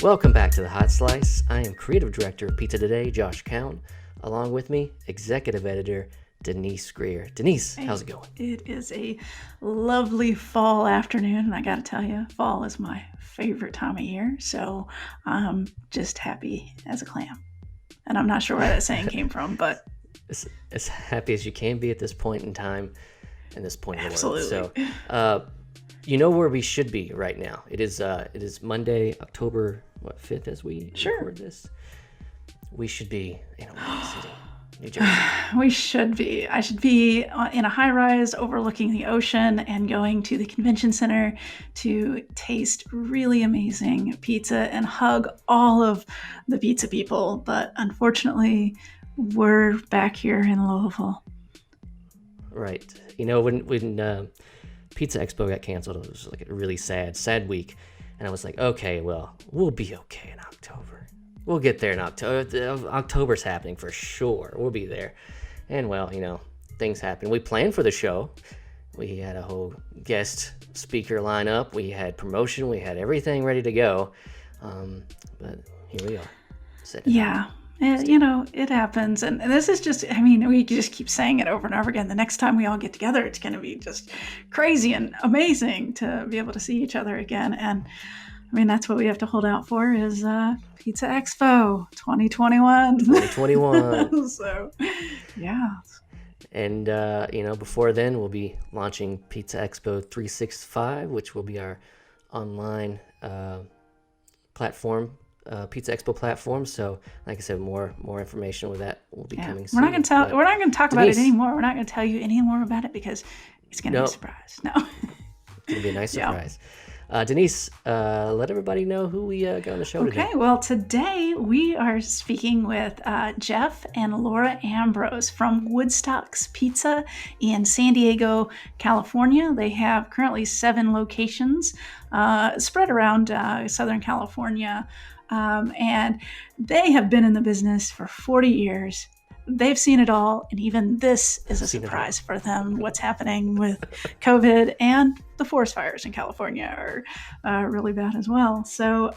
Welcome back to the Hot Slice. I am creative director of Pizza Today, Josh Keown. Along with me, executive editor Denise Greer. Denise, how's it going? It is a lovely fall afternoon, and I got to tell you, fall is my favorite time of year. So I'm just happy as a clam, and I'm not sure where that saying came from, but as happy as you can be at this point in time and this point in the world. absolutely. So, you know where we should be right now. It is Monday, October 5th as we record this. We should be in Atlantic City, New Jersey. We should be. I should be in a high-rise overlooking the ocean and going to the convention center to taste really amazing pizza and hug all of the pizza people. But unfortunately, we're back here in Louisville. Right. You know, when Pizza Expo got canceled, it was like a really sad week. And I was like, okay, well, we'll be okay in October. We'll get there in October. October's happening for sure. We'll be there. And, well, you know, things happen. We planned for the show. We had a whole guest speaker lineup. We had promotion. We had everything ready to go. But here we are. Yeah. You know, it happens. And this is just, I mean, we just keep saying it over and over again. The next time we all get together, it's going to be just crazy and amazing to be able to see each other again. And I mean, that's what we have to hold out for is Pizza Expo 2021. 2021. So, yeah. And, you know, before then, we'll be launching Pizza Expo 365, which will be our online platform, Pizza Expo platform. So, like I said, more information with that will be coming soon. We're not going to talk about it anymore. We're not going to tell you any more about it because it's going to be a surprise. No. It's going to be a nice surprise. Denise, let everybody know who we got on the show today. Okay, well, today we are speaking with Jeff and Laura Ambrose from Woodstock's Pizza in San Diego, California. They have currently 7 locations spread around Southern California, and they have been in the business for 40 years. They've seen it all, and even this is a surprise for them. What's happening with COVID and the forest fires in California are really bad as well. So,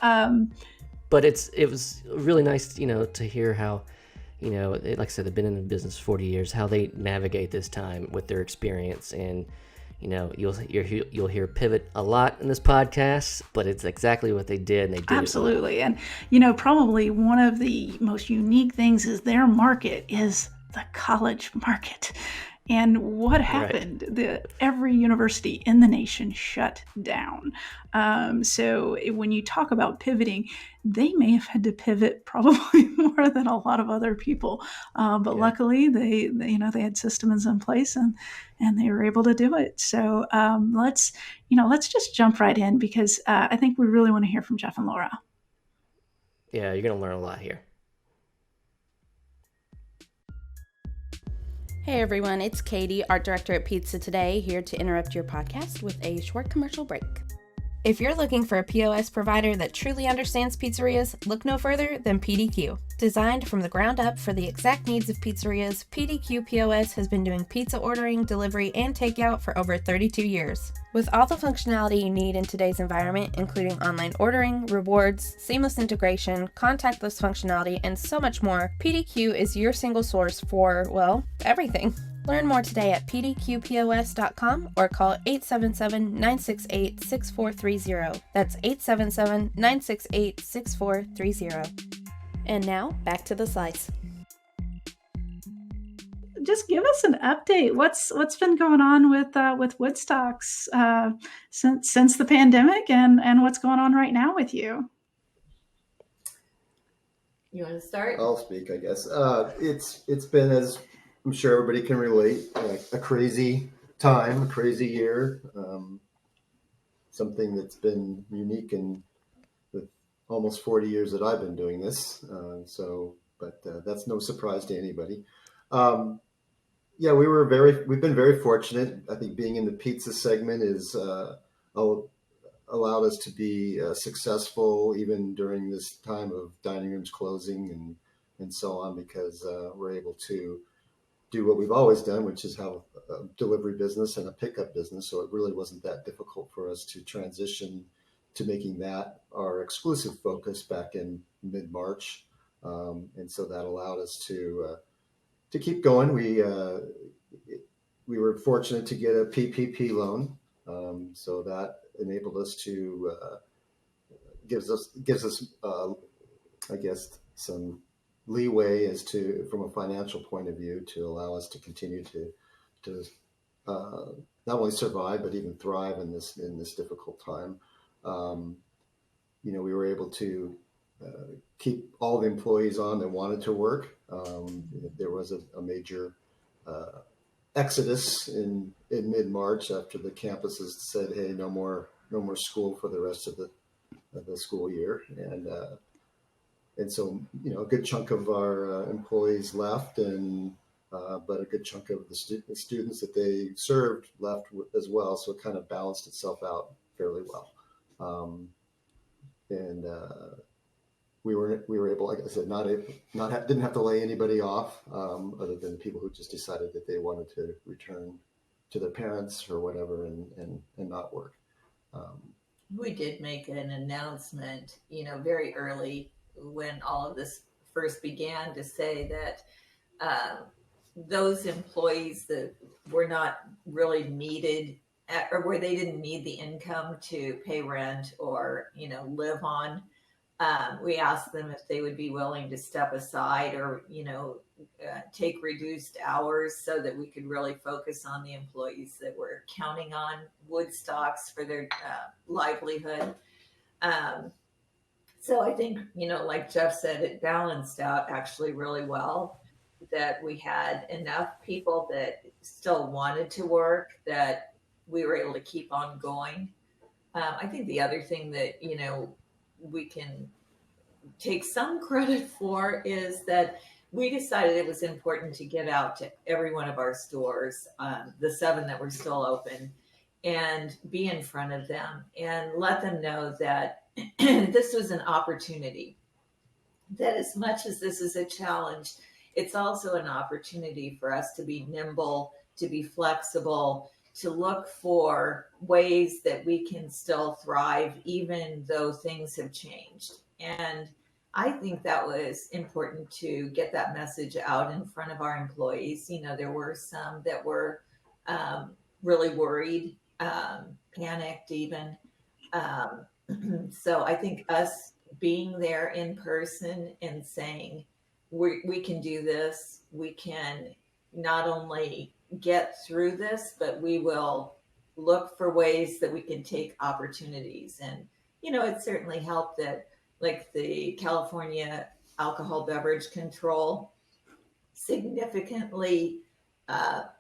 but it was really nice, you know, to hear how, you know, like I said, they've been in the business 40 years, how they navigate this time with their experience. And, you know, you'll hear pivot a lot in this podcast, but it's exactly what they did, and they did absolutely. And, you know, probably one of the most unique things is their market is the college market. And what happened? Right. Every university in the nation shut down. So when you talk about pivoting, they may have had to pivot probably more than a lot of other people. But luckily, they had systems in place and they were able to do it. So let's just jump right in because I think we really want to hear from Jeff and Laura. Yeah, you're going to learn a lot here. Hey everyone, it's Katie, art director at Pizza Today, here to interrupt your podcast with a short commercial break. If you're looking for a POS provider that truly understands pizzerias, look no further than PDQ. Designed from the ground up for the exact needs of pizzerias, PDQ POS has been doing pizza ordering, delivery, and takeout for over 32 years. With all the functionality you need in today's environment, including online ordering, rewards, seamless integration, contactless functionality, and so much more, PDQ is your single source for, well, everything. Learn more today at pdqpos.com or call 877-968-6430. That's 877-968-6430. And now, back to the slice. Just give us an update. What's been going on with Woodstocks since the pandemic, and what's going on right now with you? You want to start? I'll speak, I guess. It's been, as I'm sure everybody can relate, a crazy time, a crazy year. Something that's been unique in the almost 40 years that I've been doing this. But that's no surprise to anybody. Yeah, we've been very fortunate. I think being in the pizza segment is allowed us to be successful even during this time of dining rooms closing and so on, because we're able to do what we've always done, which is have a delivery business and a pickup business. So it really wasn't that difficult for us to transition to making that our exclusive focus back in mid-March. And so that allowed us to keep going. We were fortunate to get a PPP loan. So that enabled us to, gives us I guess, some leeway as to, from a financial point of view, to allow us to continue to not only survive but even thrive in this difficult time. We were able to keep all the employees on that wanted to work. There was a major exodus in mid-March after the campuses said, "Hey, no more school for the rest of the school year," and so a good chunk of our employees left, and but a good chunk of the students that they served left as well. So it kind of balanced itself out fairly well, and we were able, like I said, didn't have to lay anybody off, other than people who just decided that they wanted to return to their parents or whatever and not work. We did make an announcement, very early when all of this first began, to say that those employees that were not really needed or where they didn't need the income to pay rent or, live on, we asked them if they would be willing to step aside or, take reduced hours so that we could really focus on the employees that were counting on Woodstocks for their livelihood. So I think, like Jeff said, it balanced out actually really well, that we had enough people that still wanted to work, that we were able to keep on going. I think the other thing that, we can take some credit for is that we decided it was important to get out to every one of our stores, the 7 that were still open, and be in front of them and let them know that this was an opportunity, that as much as this is a challenge, it's also an opportunity for us to be nimble, to be flexible, to look for ways that we can still thrive even though things have changed. And I think that was important to get that message out in front of our employees. There were some that were really worried, panicked even. So I think us being there in person and saying, we can do this, we can not only get through this, but we will look for ways that we can take opportunities. And, it certainly helped that, like, the California alcohol beverage control significantly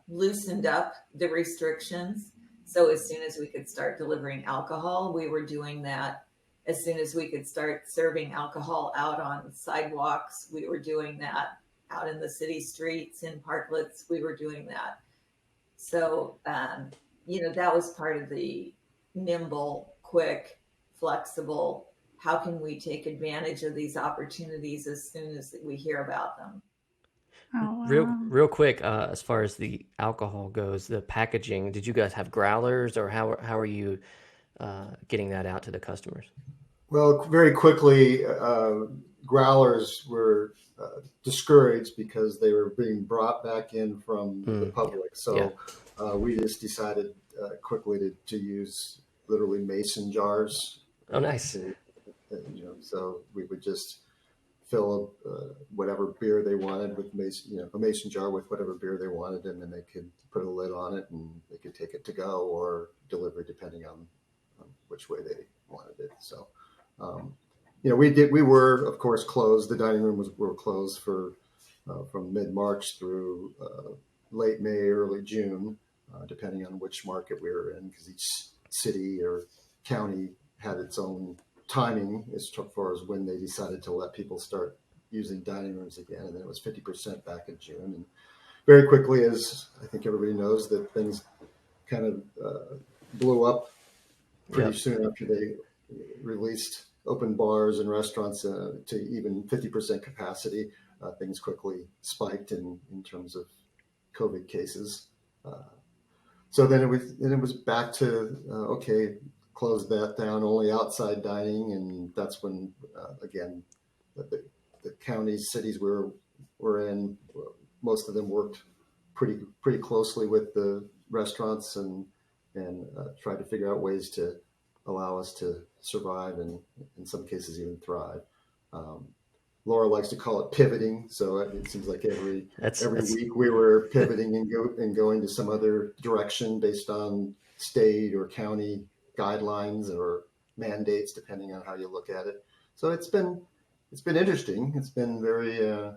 loosened up the restrictions. So as soon as we could start delivering alcohol, we were doing that. As soon as we could start serving alcohol out on sidewalks, we were doing that. Out in the city streets, in parklets, we were doing that. So, that was part of the nimble, quick, flexible, how can we take advantage of these opportunities as soon as we hear about them? Oh, wow. Real quick, as far as the alcohol goes, the packaging, did you guys have growlers, or how are you getting that out to the customers? Well, very quickly, growlers were discouraged because they were being brought back in from the public. So we just decided quickly to use literally mason jars. Oh, nice. So we would just fill whatever beer they wanted with a mason jar with whatever beer they wanted, and then they could put a lid on it and they could take it to go or deliver depending on which way they wanted it. So, we were of course closed. The dining room were closed for from mid-March through late May, early June, depending on which market we were in, because each city or county had its own timing as far as when they decided to let people start using dining rooms again. And then it was 50% back in June. And very quickly, as I think everybody knows, that things kind of blew up pretty soon after they released open bars and restaurants to even 50% capacity. Things quickly spiked in terms of COVID cases. So then it was back to, okay, closed that down, only outside dining. And that's when, again, the counties, cities we're in, most of them worked pretty closely with the restaurants and tried to figure out ways to allow us to survive and in some cases even thrive. Laura likes to call it pivoting, so it seems like every week we were pivoting and going to some other direction based on state or county guidelines or mandates, depending on how you look at it. So it's been interesting. It's been very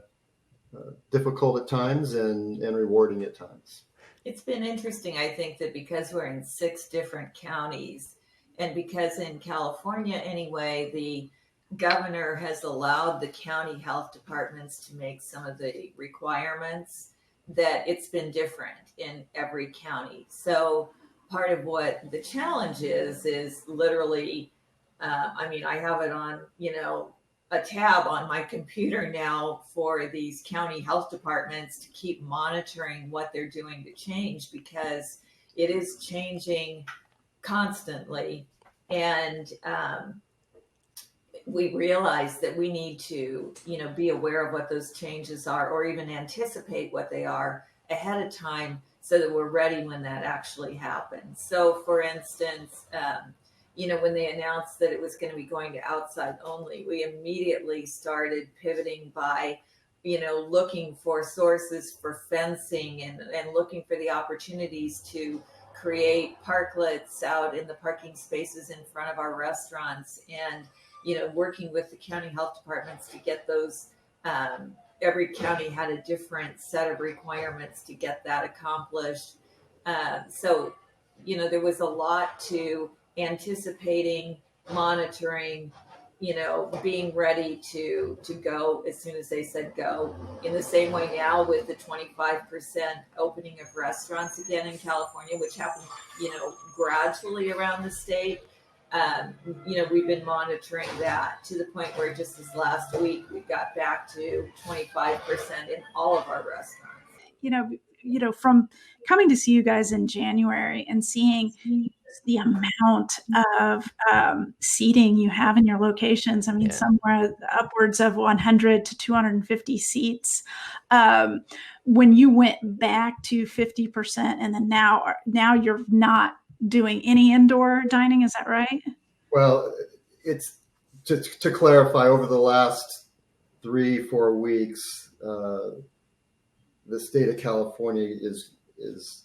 difficult at times and rewarding at times. It's been interesting, I think, that because we're in 6 different counties, and because in California anyway, the governor has allowed the county health departments to make some of the requirements, that it's been different in every county. So part of what the challenge is literally, I have it on, a tab on my computer now for these county health departments to keep monitoring what they're doing to change, because it is changing constantly. And we realize that we need to, be aware of what those changes are, or even anticipate what they are ahead of time so that we're ready when that actually happens. So for instance, when they announced that it was going to be going to outside only, we immediately started pivoting by, looking for sources for fencing and looking for the opportunities to create parklets out in the parking spaces in front of our restaurants, and, working with the county health departments to get those. Every county had a different set of requirements to get that accomplished. So, there was a lot to anticipating, monitoring, being ready to go as soon as they said go. In the same way now with the 25% opening of restaurants again in California, which happened, gradually around the state. We've been monitoring that to the point where just this last week we got back to 25% in all of our restaurants. From coming to see you guys in January and seeing the amount of seating you have in your locations, somewhere upwards of 100 to 250 seats. When you went back to 50%, and then now you're not doing any indoor dining, is that right? Well, it's to clarify, over the last 3-4 weeks, the state of California is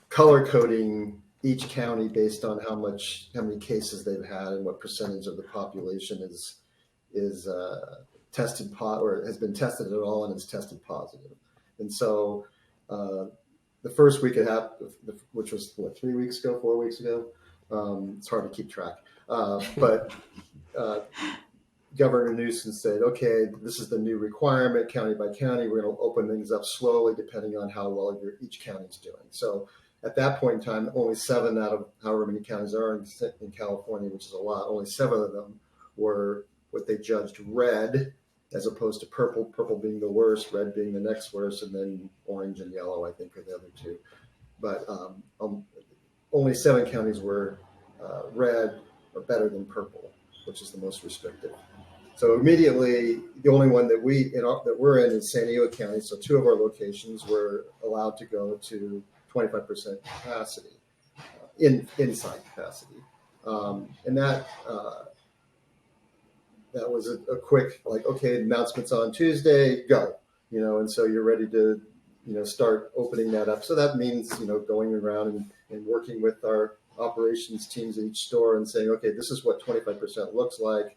color coding each county based on how many cases they've had and what percentage of the population is tested or has been tested at all and is tested positive. And so the first week it happened, which was 4 weeks ago. It's hard to keep track, but Governor Newsom said, okay, this is the new requirement, county by county. We're going to open things up slowly depending on how well each county is doing. So at that point in time, only 7 out of however many counties there are in California, which is a lot, only 7 of them were what they judged red, as opposed to purple being the worst, red being the next worst, and then orange and yellow, I think, are the other 2. But only 7 counties were red or better than purple, which is the most restrictive. So immediately, the only one that we're in is San Diego County. So 2 of our locations were allowed to go to 25% capacity, inside capacity, and that was a quick, like, okay, announcements on Tuesday, go, and so you're ready to, start opening that up. So that means, going around and working with our operations teams at each store and saying, okay, this is what 25% looks like,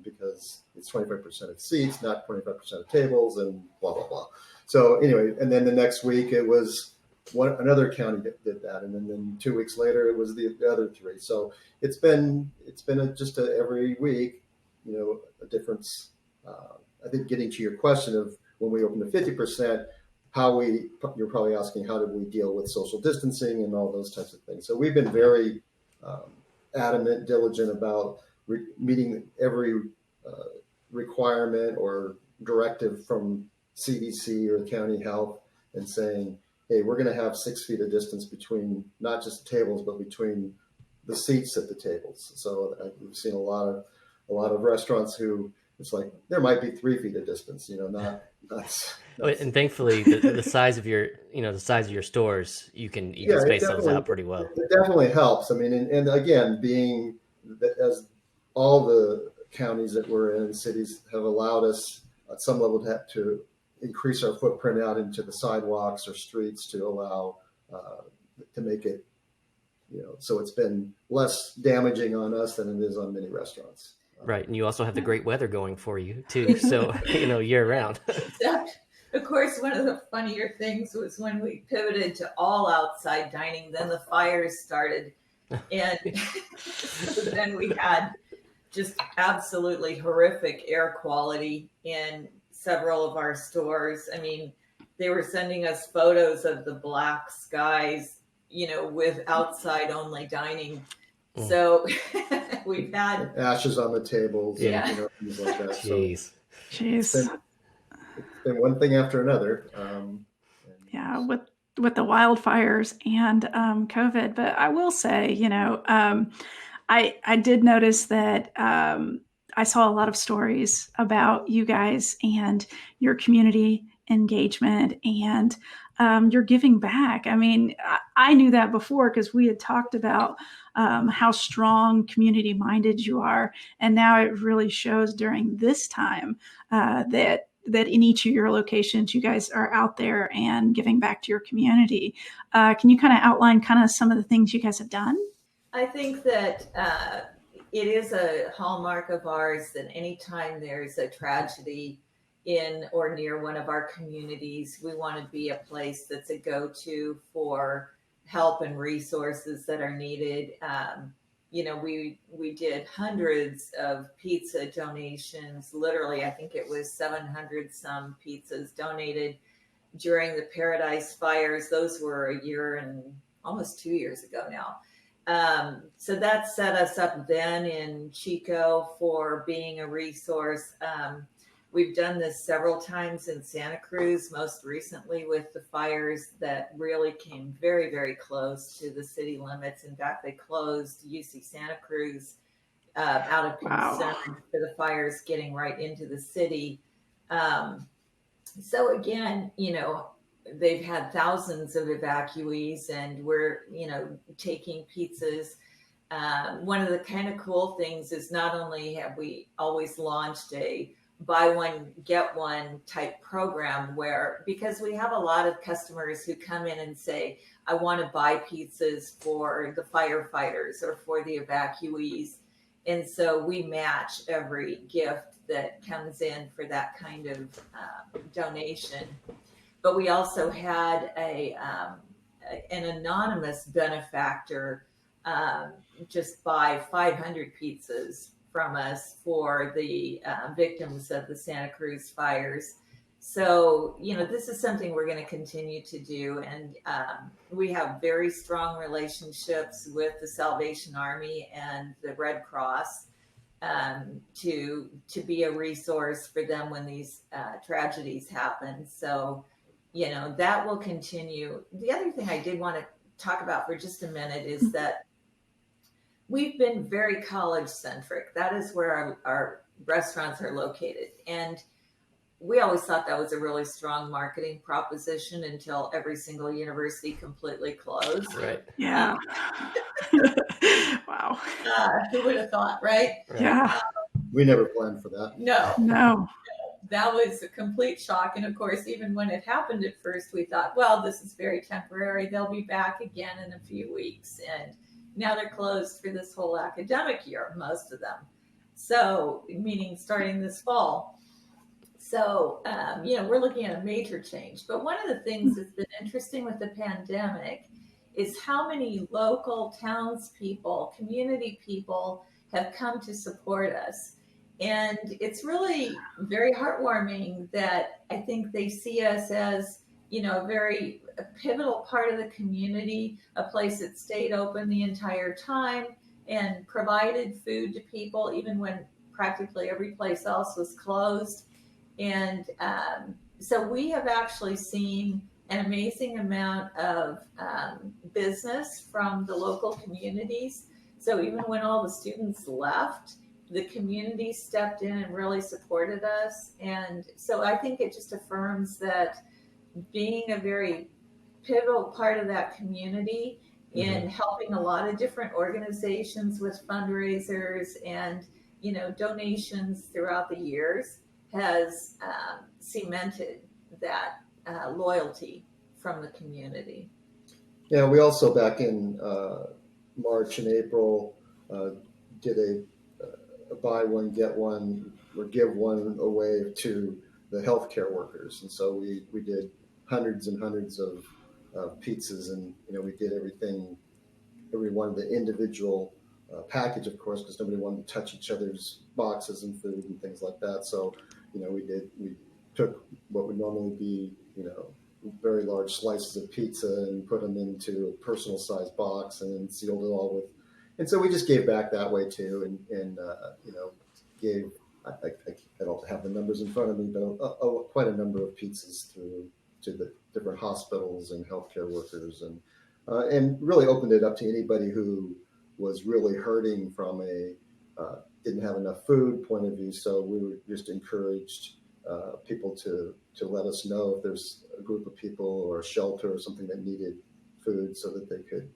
because it's 25% of seats, not 25% of tables, and blah, blah, blah. So anyway, and then the next week it was another county did that. And then 2 weeks later, it was the other 3. So it's been every week, a difference. I think getting to your question of when we opened to 50%, you're probably asking, how did we deal with social distancing and all those types of things? So we've been very adamant, diligent about meeting every requirement or directive from CDC or county health and saying, hey, we're going to have 6 feet of distance between not just tables, but between the seats at the tables. So we've seen a lot of restaurants who it's like there might be 3 feet of distance, not. And thankfully, the size of your stores, you can space those out pretty well. It definitely helps. I mean, and again, being as all the counties that we're in, cities have allowed us at some level to increase our footprint out into the sidewalks or streets to allow to make it, so it's been less damaging on us than it is on many restaurants. Right, and you also have the great weather going for you too, so year round. Of course, one of the funnier things was when we pivoted to all outside dining, then the fires started. And then we had just absolutely horrific air quality in several of our stores. I mean, they were sending us photos of the black skies, with outside only dining. So we've had ashes on the tables, yeah. Things like that. Jeez. It's been one thing after another. With the wildfires and COVID. But I will say, I did notice that I saw a lot of stories about you guys and your community engagement and your giving back. I mean, I knew that before because we had talked about how strong community minded you are. And now it really shows during this time that in each of your locations, you guys are out there and giving back to your community. Can you kind of outline kind of some of the things you guys have done? I think that it is a hallmark of ours that anytime there's a tragedy in or near one of our communities, we want to be a place that's a go-to for help and resources that are needed. We did hundreds of pizza donations. Literally, I think it was 700 some pizzas donated during the Paradise fires. Those were a year and almost 2 years ago now. So that set us up then in Chico for being a resource. We've done this several times in Santa Cruz, most recently with the fires that really came very, very close to the city limits. In fact, they closed UC Santa Cruz out of concern for the fires getting right into the city. So again, they've had thousands of evacuees and we're, taking pizzas. One of the kind of cool things is not only have we always launched a buy one, get one type program because we have a lot of customers who come in and say, I want to buy pizzas for the firefighters or for the evacuees. And so we match every gift that comes in for that kind of donation. But we also had an anonymous benefactor just buy 500 pizzas from us for the victims of the Santa Cruz fires. So, this is something we're going to continue to do. And we have very strong relationships with the Salvation Army and the Red Cross to be a resource for them when these tragedies happen. So, that will continue. The other thing I did want to talk about for just a minute is that we've been very college centric. That is where our restaurants are located. And we always thought that was a really strong marketing proposition until every single university completely closed. Right. Yeah. Wow. Who would have thought, right? Yeah. We never planned for that. No. That was a complete shock. And of course, even when it happened at first, we thought, well, this is very temporary. They'll be back again in a few weeks. And now they're closed for this whole academic year, most of them. So, meaning starting this fall. So, we're looking at a major change. But one of the things that's been interesting with the pandemic is how many local townspeople, community people have come to support us. And it's really very heartwarming that I think they see us as, a pivotal part of the community, a place that stayed open the entire time and provided food to people, even when practically every place else was closed. And so we have actually seen an amazing amount of business from the local communities. So even when all the students left, the community stepped in and really supported us. And so I think it just affirms that being a very pivotal part of that community in helping a lot of different organizations with fundraisers and donations throughout the years has cemented that loyalty from the community. Yeah, we also back in March and April did a buy one get one or give one away to the healthcare workers, and so we did hundreds and hundreds of pizzas, and we did every one of the individual package, of course, because nobody wanted to touch each other's boxes and food and things like that. So we took what would normally be very large slices of pizza and put them into a personal sized box and then sealed it all with. And so we just gave back that way too, and gave. I don't have the numbers in front of me, but quite a number of pizzas to the different hospitals and healthcare workers, and really opened it up to anybody who was really hurting from a didn't have enough food point of view. So we were just encouraged people to let us know if there's a group of people or a shelter or something that needed food, so that they could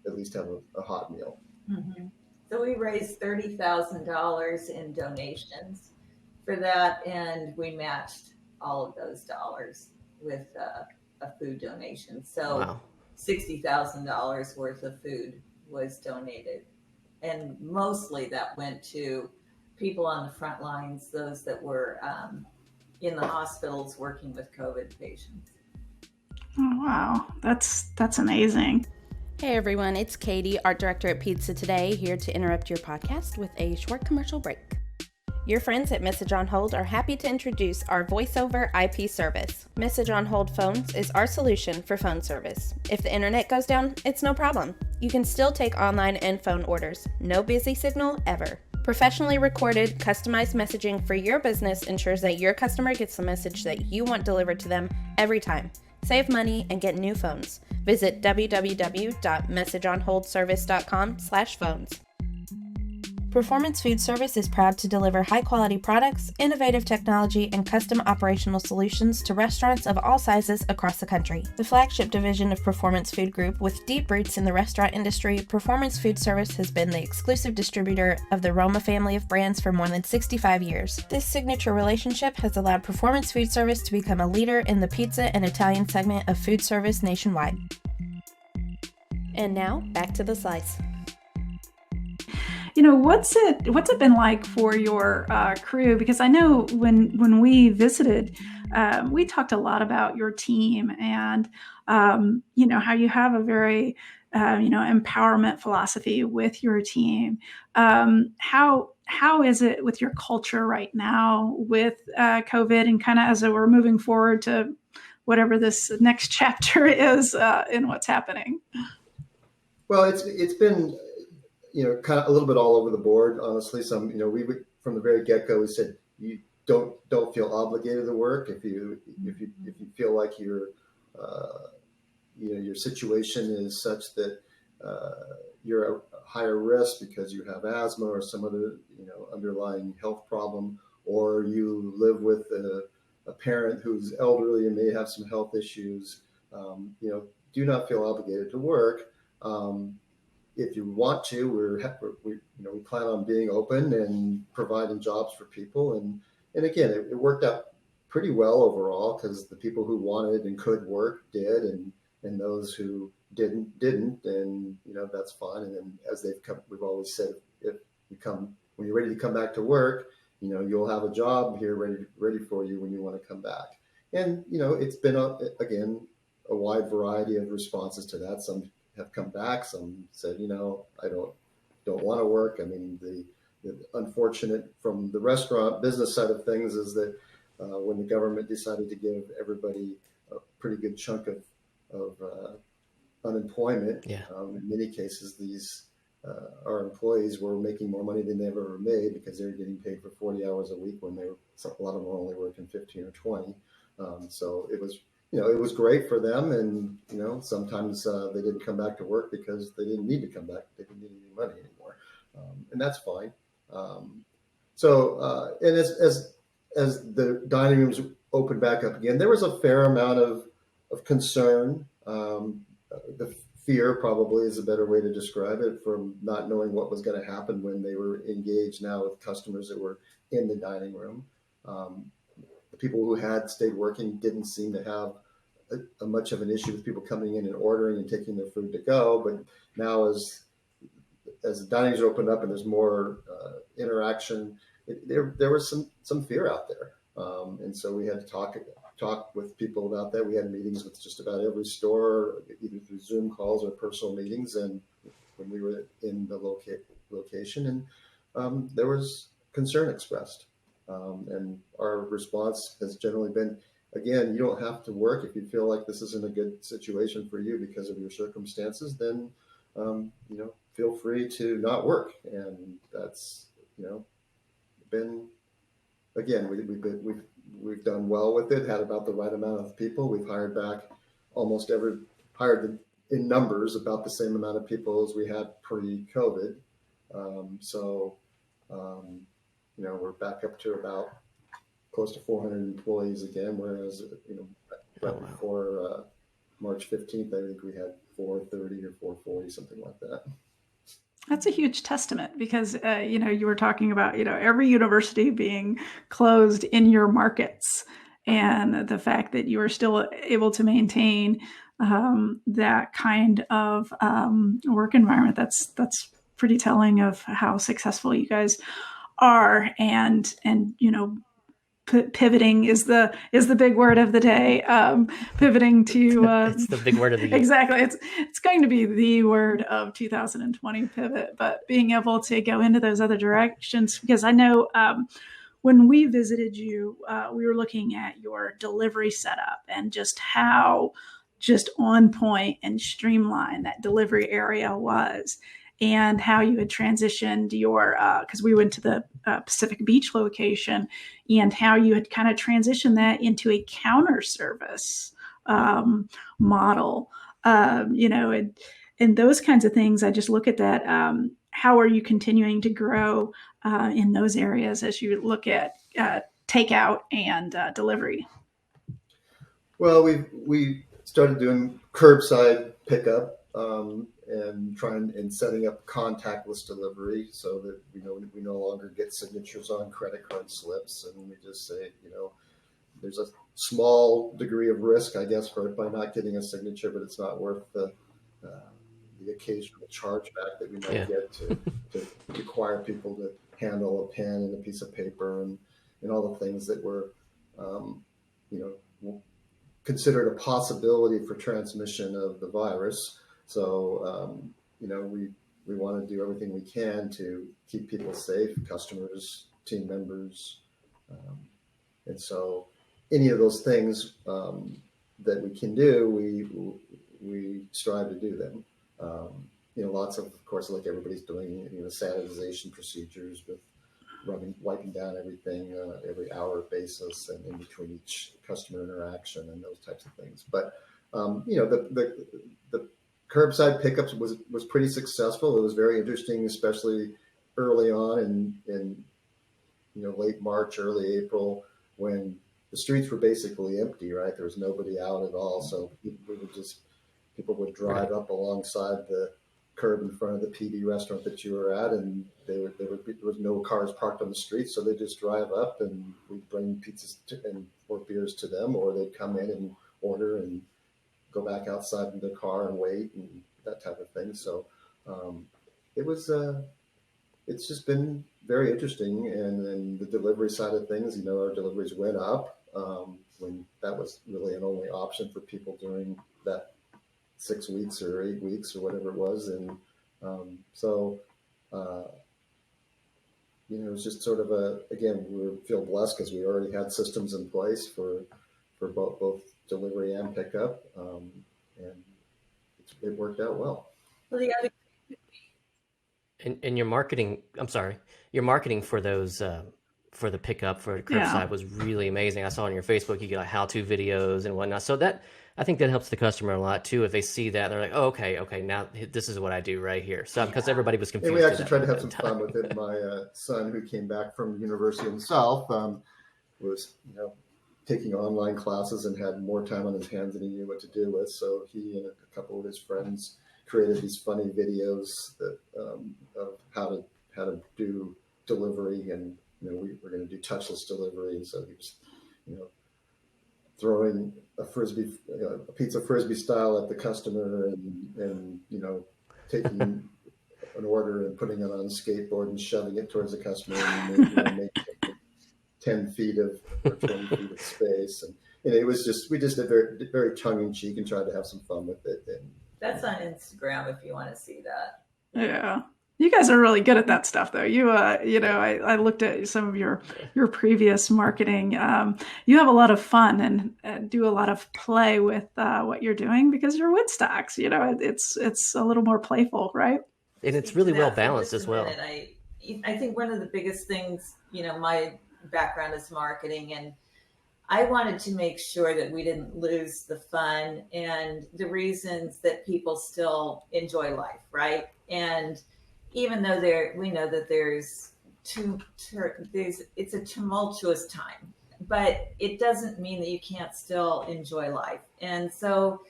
at least have a hot meal. Mm-hmm. So we raised $30,000 in donations for that, and we matched all of those dollars with a food donation. So wow. $60,000 worth of food was donated, and mostly that went to people on the front lines, those that were in the hospitals working with COVID patients. Oh, wow. That's amazing. Hey everyone, it's Katie, Art Director at Pizza Today, here to interrupt your podcast with a short commercial break. Your friends at Message on Hold are happy to introduce our voice-over IP service. Message on Hold Phones is our solution for phone service. If the internet goes down, it's no problem. You can still take online and phone orders. No busy signal ever. Professionally recorded, customized messaging for your business ensures that your customer gets the message that you want delivered to them every time. Save money and get new phones. Visit www.messageonholdservice.com/phones. Performance Food Service is proud to deliver high-quality products, innovative technology, and custom operational solutions to restaurants of all sizes across the country. The flagship division of Performance Food Group, with deep roots in the restaurant industry, Performance Food Service has been the exclusive distributor of the Roma family of brands for more than 65 years. This signature relationship has allowed Performance Food Service to become a leader in the pizza and Italian segment of food service nationwide. And now, back to the slice. What's it been like for your crew? Because I know when we visited, we talked a lot about your team and how you have a very empowerment philosophy with your team. How is it with your culture right now with COVID, and kind of as we're moving forward to whatever this next chapter is in what's happening? Well, it's been kind of a little bit all over the board, honestly. Some, we would, from the very get-go, we said, you don't feel obligated to work. If you feel like your situation is such that you're a higher risk because you have asthma or some other, underlying health problem, or you live with a parent who's elderly and may have some health issues, do not feel obligated to work. If you want to, we plan on being open and providing jobs for people. And again, it worked out pretty well overall, because the people who wanted and could work did, and those who didn't. And, that's fine. And then as they've come, we've always said, when you're ready to come back to work, you'll have a job here ready for you when you want to come back. And, it's been, again, a wide variety of responses to that. Some have come back. Some said, I don't want to work. I mean, the unfortunate from the restaurant business side of things is that when the government decided to give everybody a pretty good chunk of unemployment, in many cases, these our employees were making more money than they ever made, because they were getting paid for 40 hours a week when a lot of them were only working 15 or 20. So it was it was great for them. And, sometimes they didn't come back to work because they didn't need to come back. They didn't need any money anymore. And that's fine. And as the dining rooms opened back up again, there was a fair amount of concern. The fear probably is a better way to describe it, from not knowing what was going to happen when they were engaged now with customers that were in the dining room. The people who had stayed working didn't seem to have a much of an issue with people coming in and ordering and taking their food to go. But now as the dinings are opened up and there's more interaction, there was some fear out there. And so we had to talk with people about that. We had meetings with just about every store, either through Zoom calls or personal meetings. And when we were in the location, and there was concern expressed. And our response has generally been, again, you don't have to work. If you feel like this isn't a good situation for you because of your circumstances, then, feel free to not work. And that's, been, again, we've done well with it, had about the right amount of people. We've hired back hired in numbers about the same amount of people as we had pre-COVID. We're back up to about close to 400 employees again, whereas, before March 15th, I think we had 430 or 440, something like that. That's a huge testament because, you were talking about, every university being closed in your markets, and the fact that you are still able to maintain that kind of work environment. That's pretty telling of how successful you guys are. And pivoting is the big word of the day. Pivoting to it's the big word of the year. Exactly. It's going to be the word of 2020, pivot. But being able to go into those other directions, because I know when we visited you, we were looking at your delivery setup and just how just on point and streamlined that delivery area was, and how you had transitioned your, because we went to the Pacific Beach location, and how you had kind of transitioned that into a counter service model, and those kinds of things. I just look at that. How are you continuing to grow in those areas as you look at takeout and delivery? Well, we started doing curbside pickup. And setting up contactless delivery so that we no longer get signatures on credit card slips, and we just say, there's a small degree of risk, I guess, by not getting a signature, but it's not worth the occasional chargeback that we might get to require people to handle a pen and a piece of paper and all the things that were considered a possibility for transmission of the virus. So, we want to do everything we can to keep people safe, customers, team members. And so any of those things that we can do, we strive to do them. Lots of course, like everybody's doing, sanitization procedures with wiping down everything every hour basis and in between each customer interaction and those types of things. But, the curbside pickups was pretty successful. It was very interesting, especially early on in late March, early April, when the streets were basically empty, right? There was nobody out at all. So people would drive up alongside the curb in front of the PD restaurant that you were at, and there was no cars parked on the street. So they just drive up and we'd bring pizzas or beers to them, or they'd come in and order and go back outside in the car and wait and that type of thing. So it's just been very interesting. And then the delivery side of things, our deliveries went up when that was really an only option for people during that 6 weeks or 8 weeks or whatever it was. And it was just sort of again, we feel blessed because we already had systems in place for both delivery and pickup, and it worked out well. Well, the other And your marketing, I'm sorry, your marketing for those for the pickup for curbside Yeah. was really amazing. I saw on your Facebook you get like how-to videos and whatnot. So that I think that helps the customer a lot too. If they see that, they're like, "Oh, okay, now this is what I do right here." So because everybody was And confused. we at actually that tried to have moment some in fun time. with it. My son, who came back from university in the South, was taking online classes and had more time on his hands than he knew what to do with. So he and a couple of his friends created these funny videos that of how to do delivery, and we were going to do touchless delivery. So he was, throwing a frisbee, a pizza frisbee style at the customer, and taking an order and putting it on a skateboard and shoving it towards the customer, and making 10 feet or 20 feet of space. And it was we just did very, very tongue in cheek and tried to have some fun with it. And That's on Instagram if you want to see that. Yeah. You guys are really good at that stuff, though. I looked at some of your previous marketing. You have a lot of fun and do a lot of play with what you're doing because you're Woodstocks. It's a little more playful, right? And it's Speak really to well that for balanced just as a well. minute. I think one of the biggest things, my background is marketing, and I wanted to make sure that we didn't lose the fun and the reasons that people still enjoy life, right? And even though we know that it's a tumultuous time, but it doesn't mean that you can't still enjoy life. And so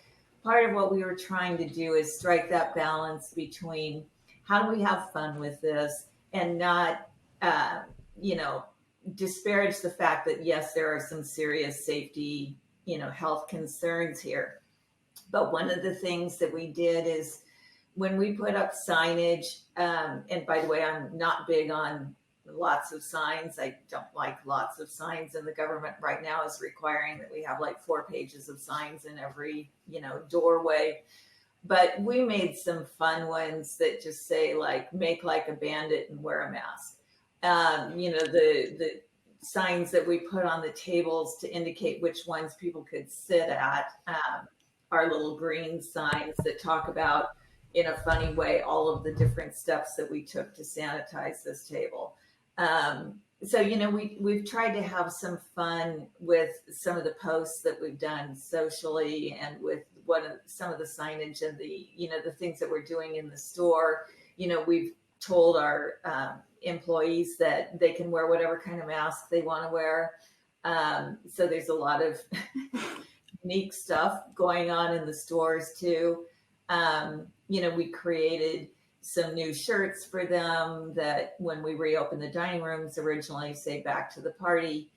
part of what we were trying to do is strike that balance between how do we have fun with this and not, disparage the fact that yes, there are some serious safety, health concerns here. But one of the things that we did is when we put up signage, and by the way, I'm not big on lots of signs. I don't like lots of signs, and the government right now is requiring that we have like 4 pages of signs in every, doorway. But we made some fun ones that just say like, make like a bandit and wear a mask. The signs that we put on the tables to indicate which ones people could sit at, are little green signs that talk about, in a funny way, all of the different steps that we took to sanitize this table. So we've tried to have some fun with some of the posts that we've done socially, and with some of the signage and the things that we're doing in the store. We've told our employees that they can wear whatever kind of mask they want to wear. So there's a lot of unique stuff going on in the stores too. We created some new shirts for them that when we reopened the dining rooms originally say back to the party.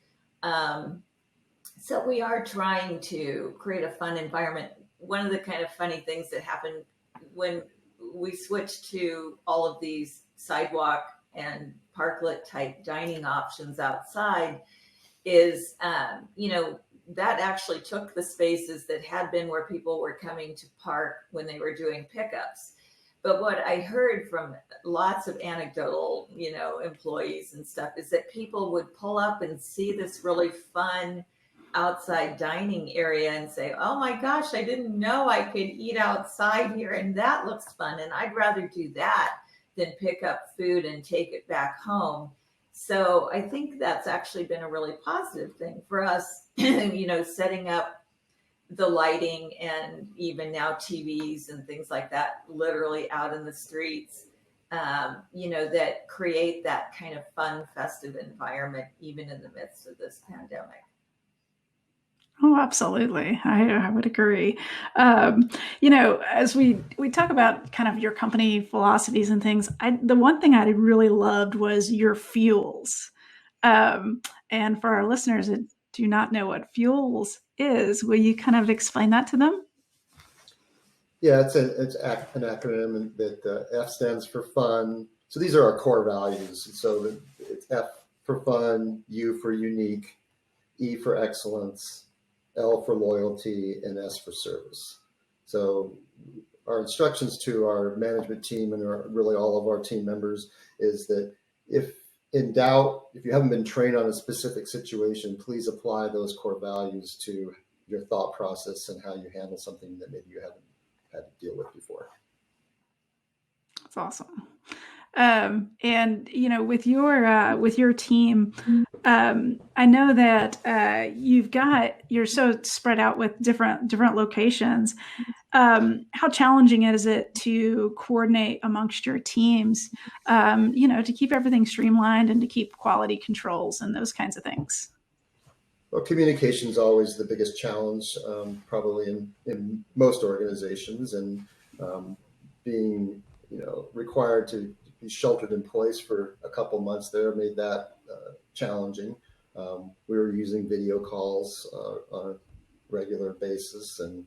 So we are trying to create a fun environment. One of the kind of funny things that happened when we switched to all of these sidewalk and parklet type dining options outside is, that actually took the spaces that had been where people were coming to park when they were doing pickups. But what I heard from lots of anecdotal, employees and stuff is that people would pull up and see this really fun outside dining area and say, oh my gosh, I didn't know I could eat outside here, and that looks fun. And I'd rather do that than pick up food and take it back home. So I think that's actually been a really positive thing for us, setting up the lighting and even now TVs and things like that, literally out in the streets, that create that kind of fun, festive environment, even in the midst of this pandemic. Oh, absolutely. I would agree. As we talk about kind of your company philosophies and things, the one thing I really loved was your fuels. And for our listeners that do not know what fuels is, will you kind of explain that to them? Yeah, it's an acronym that F stands for fun. So these are our core values. So it's F for fun, U for unique, E for excellence, L for loyalty, and S for service. So our instructions to our management team and really all of our team members is that if in doubt, if you haven't been trained on a specific situation, please apply those core values to your thought process and how you handle something that maybe you haven't had to deal with before. That's awesome. And with your team, I know that you're so spread out with different locations. How challenging is it to coordinate amongst your teams? To keep everything streamlined and to keep quality controls and those kinds of things. Well, communication is always the biggest challenge, probably in most organizations, and being required to be sheltered in place for a couple months there made that challenging. We were using video calls on a regular basis, and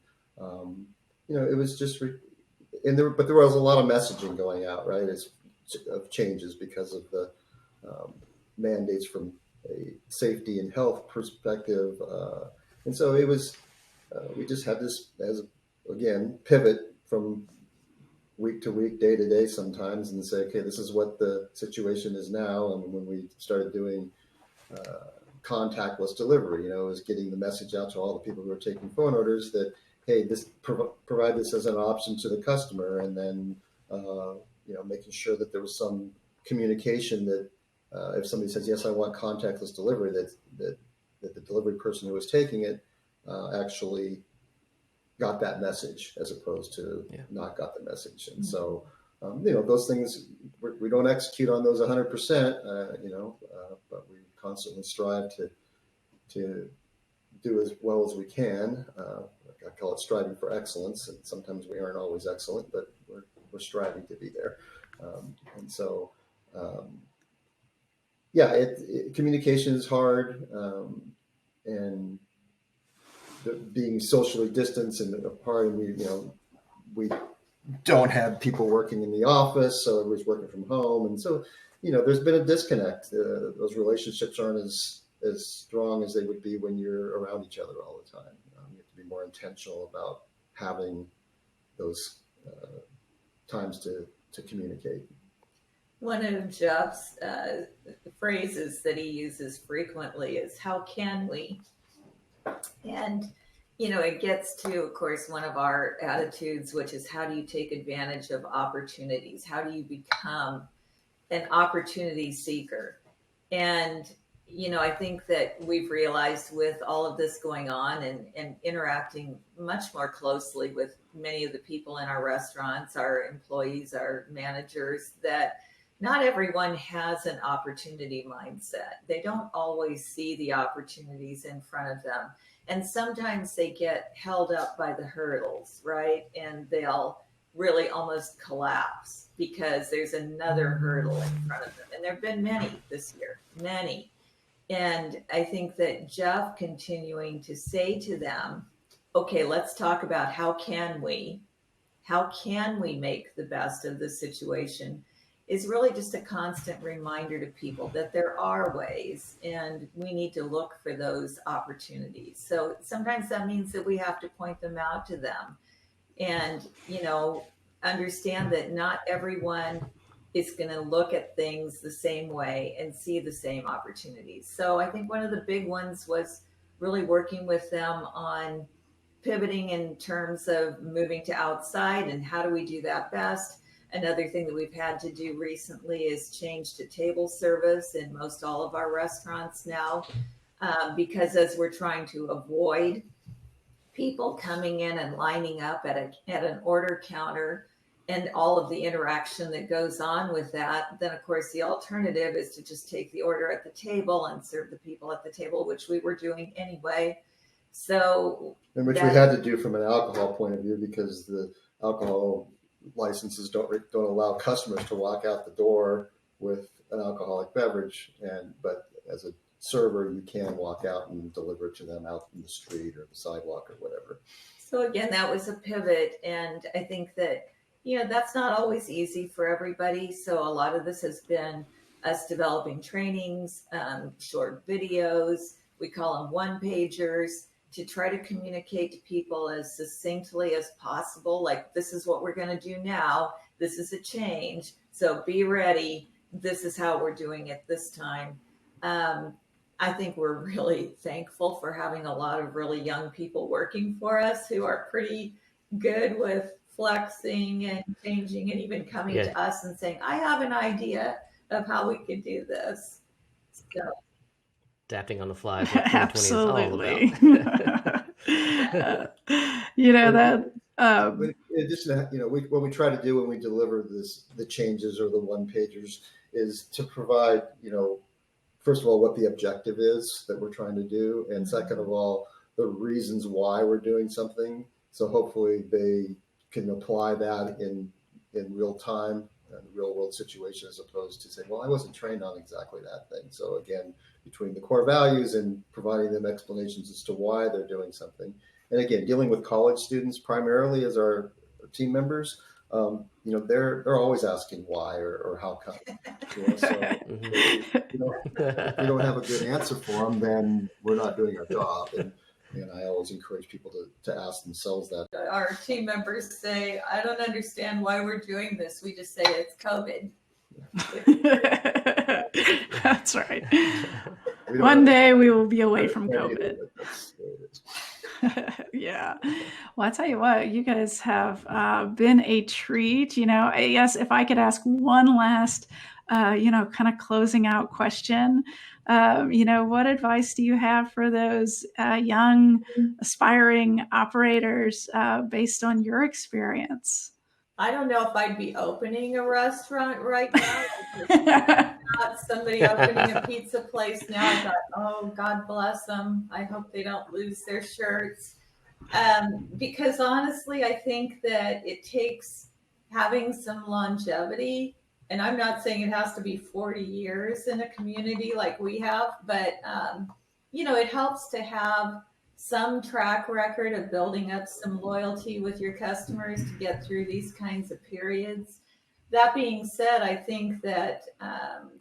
it was just, but there was a lot of messaging going out, right? Of changes because of the mandates from a safety and health perspective, and so it was. We just had this pivot from week to week, day to day sometimes, and say, okay, this is what the situation is now. And when we started doing contactless delivery, it was getting the message out to all the people who were taking phone orders that, hey, provide this as an option to the customer, and then making sure that there was some communication that if somebody says, yes, I want contactless delivery, that the delivery person who was taking it actually got that message, as opposed to not got the message. And so, those things, we don't execute on those 100%, but we constantly strive to do as well as we can. I call it striving for excellence, and sometimes we aren't always excellent, but we're striving to be there. And so, communication is hard, and being socially distanced and apart, and we don't have people working in the office, so everybody's working from home, and so there's been a disconnect. Those relationships aren't as strong as they would be when you're around each other all the time. You have to be more intentional about having those times to communicate. One of Jeff's phrases that he uses frequently is, how can we? And, it gets to, of course, one of our attitudes, which is, how do you take advantage of opportunities? How do you become an opportunity seeker? And, I think that we've realized with all of this going on and interacting much more closely with many of the people in our restaurants, our employees, our managers, that not everyone has an opportunity mindset. They don't always see the opportunities in front of them. And sometimes they get held up by the hurdles, right? And they'll really almost collapse because there's another hurdle in front of them. And there have been many this year, many. And I think that Jeff continuing to say to them, okay, let's talk about how can we make the best of the situation, is really just a constant reminder to people that there are ways, and we need to look for those opportunities. So sometimes that means that we have to point them out to them, and, understand that not everyone is going to look at things the same way and see the same opportunities. So I think one of the big ones was really working with them on pivoting in terms of moving to outside, and how do we do that best. Another thing that we've had to do recently is change to table service in most all of our restaurants now, because as we're trying to avoid people coming in and lining up at an order counter and all of the interaction that goes on with that, then of course the alternative is to just take the order at the table and serve the people at the table, which we were doing anyway. So, and which we had to do from an alcohol point of view, because the alcohol licenses don't allow customers to walk out the door with an alcoholic beverage, but as a server you can walk out and deliver it to them out in the street or the sidewalk or whatever. So again, that was a pivot, and I think that that's not always easy for everybody. So a lot of this has been us developing trainings, short videos, we call them one-pagers, to try to communicate to people as succinctly as possible. Like, this is what we're going to do now. This is a change. So be ready. This is how we're doing it this time. I think we're really thankful for having a lot of really young people working for us who are pretty good with flexing and changing and even coming Yeah. to us and saying, I have an idea of how we could do this. So Adapting on the fly is what 2020 is all Absolutely. about. That. In addition to, what we try to do when we deliver the changes or the one pagers is to provide, first of all, what the objective is that we're trying to do. And second of all, the reasons why we're doing something. So hopefully they can apply that in real time, in real world situation, as opposed to saying, well, I wasn't trained on exactly that thing. So again, between the core values and providing them explanations as to why they're doing something. And again, dealing with college students primarily as our team members, they're always asking why or how come. So if we don't have a good answer for them, then we're not doing our job. And I always encourage people to ask themselves that. Our team members say, I don't understand why we're doing this. We just say it's COVID. That's right. One day we will be away from COVID. Yeah. Well, I tell you what, you guys have been a treat. I guess if I could ask one last, kind of closing out question, what advice do you have for those young aspiring operators based on your experience? I don't know if I'd be opening a restaurant right now. Not somebody opening a pizza place now. I thought, oh, God bless them. I hope they don't lose their shirts. Because honestly, I think that it takes having some longevity. And I'm not saying it has to be 40 years in a community like we have, but, it helps to have some track record of building up some loyalty with your customers to get through these kinds of periods. That being said, I think that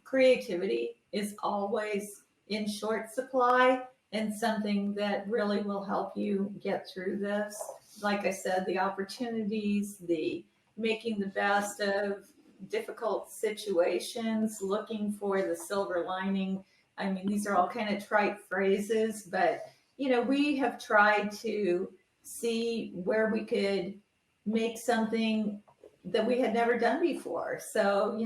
creativity is always in short supply and something that really will help you get through this. Like I said, the opportunities, the making the best of difficult situations, looking for the silver lining. I mean, these are all kind of trite phrases, but we have tried to see where we could make something that we had never done before. So,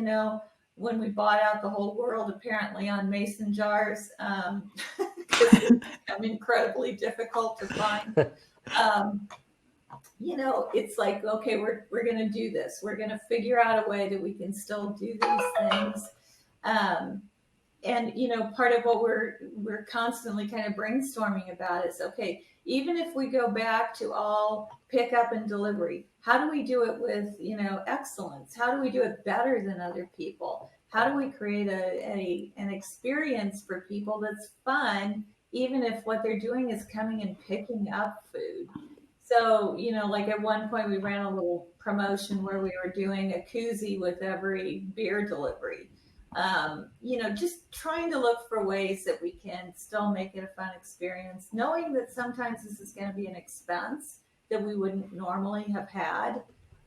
when we bought out the whole world, apparently on mason jars, because it's become incredibly difficult to find. It's like, okay, we're going to do this. We're going to figure out a way that we can still do these things. And part of what we're constantly kind of brainstorming about is, okay, even if we go back to all pickup and delivery, how do we do it with excellence? How do we do it better than other people? How do we create an experience for people that's fun, even if what they're doing is coming and picking up food? So, like at one point we ran a little promotion where we were doing a koozie with every beer delivery. Just trying to look for ways that we can still make it a fun experience, knowing that sometimes this is going to be an expense that we wouldn't normally have had.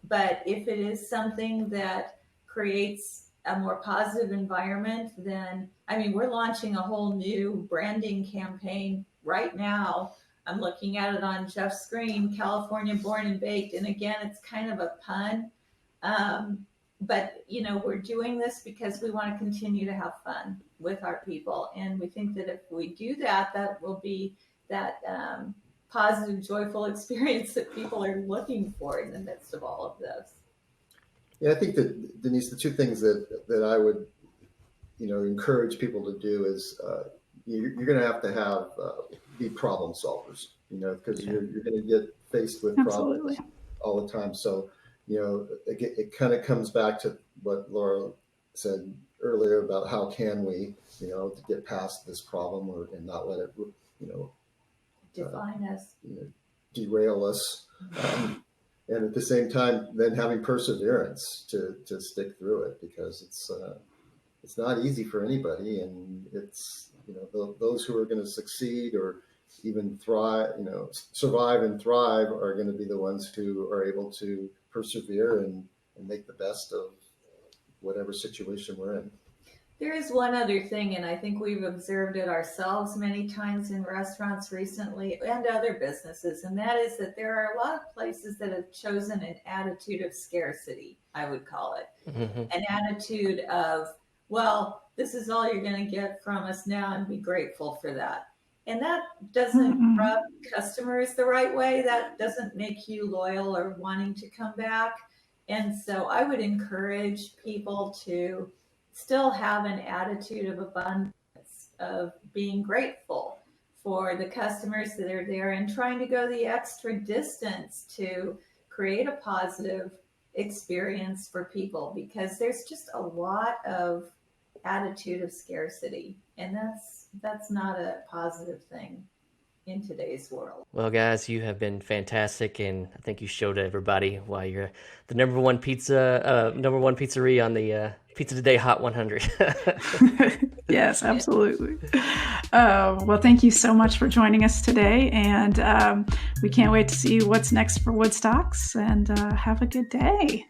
But if it is something that creates a more positive environment, then, we're launching a whole new branding campaign right now. I'm looking at it on Jeff's screen, California Born and Baked. And again, it's kind of a pun. But, we're doing this because we want to continue to have fun with our people. And we think that if we do that, that will be that positive, joyful experience that people are looking for in the midst of all of this. Yeah, I think that, Denise, the two things that I would, encourage people to do is you're going to have be problem solvers, because you're going to get faced with Absolutely. problems all the time. So, it kind of comes back to what Laura said earlier about how can we, to get past this problem and not let it, define us, derail us. And at the same time, then having perseverance to stick through it, because it's not easy for anybody. And it's, those who are going to succeed or even thrive, survive and thrive are going to be the ones who are able to persevere and make the best of whatever situation we're in. There is one other thing, and I think we've observed it ourselves many times in restaurants recently and other businesses, and that is that there are a lot of places that have chosen an attitude of scarcity, I would call it. An attitude of, well, this is all you're going to get from us now, and be grateful for that. And that doesn't rub customers the right way. That doesn't make you loyal or wanting to come back. And so I would encourage people to still have an attitude of abundance, of being grateful for the customers that are there and trying to go the extra distance to create a positive experience for people, because there's just a lot of attitude of scarcity, and that's not a positive thing in today's world. Well, guys, you have been fantastic, and I think you showed everybody why you're the number one pizzeria on the Pizza Today Hot 100. Yes, absolutely. Well, thank you so much for joining us today, and we can't wait to see what's next for Woodstocks, and have a good day.